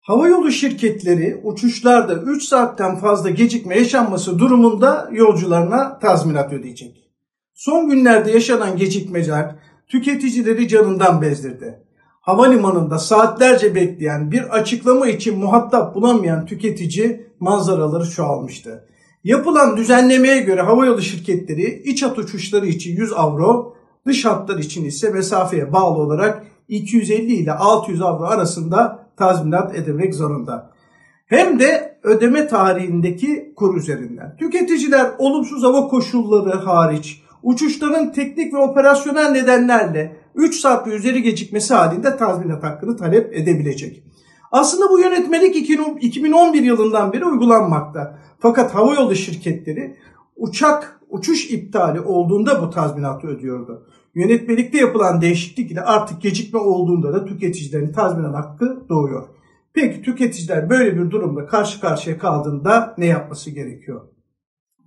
Havayolu şirketleri uçuşlarda 3 saatten fazla gecikme yaşanması durumunda yolcularına tazminat ödeyecek. Son günlerde yaşanan gecikmeler tüketicileri canından bezdirdi. Havalimanında saatlerce bekleyen, bir açıklama için muhatap bulamayan tüketici manzaraları çoğalmıştı. Yapılan düzenlemeye göre havayolu şirketleri iç hat uçuşları için 100 avro, dış hatlar için ise mesafeye bağlı olarak 250 ile 600 avro arasında tazminat ödemek zorunda. Hem de ödeme tarihindeki kur üzerinden. Tüketiciler olumsuz hava koşulları hariç uçuşların teknik ve operasyonel nedenlerle 3 saat ve üzeri gecikmesi halinde tazminat hakkını talep edebilecek. Aslında bu yönetmelik 2011 yılından beri uygulanmakta. Fakat havayolu şirketleri uçuş iptali olduğunda bu tazminatı ödüyordu. Yönetmelikte yapılan değişiklik ile artık gecikme olduğunda da tüketicilerin tazminat hakkı doğuyor. Peki tüketiciler böyle bir durumda karşı karşıya kaldığında ne yapması gerekiyor?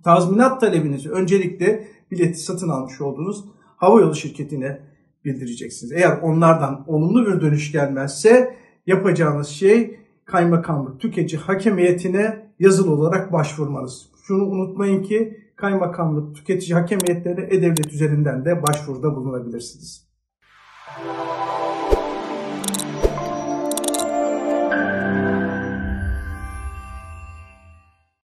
Tazminat talebinizi öncelikle bileti satın almış olduğunuz havayolu şirketine bildireceksiniz. Eğer onlardan olumlu bir dönüş gelmezse yapacağınız şey kaymakamlık tüketici hakemiyetine yazılı olarak başvurmanız. Şunu unutmayın ki kaymakamlık tüketici hakemiyetlerine e-devlet üzerinden de başvuruda bulunabilirsiniz.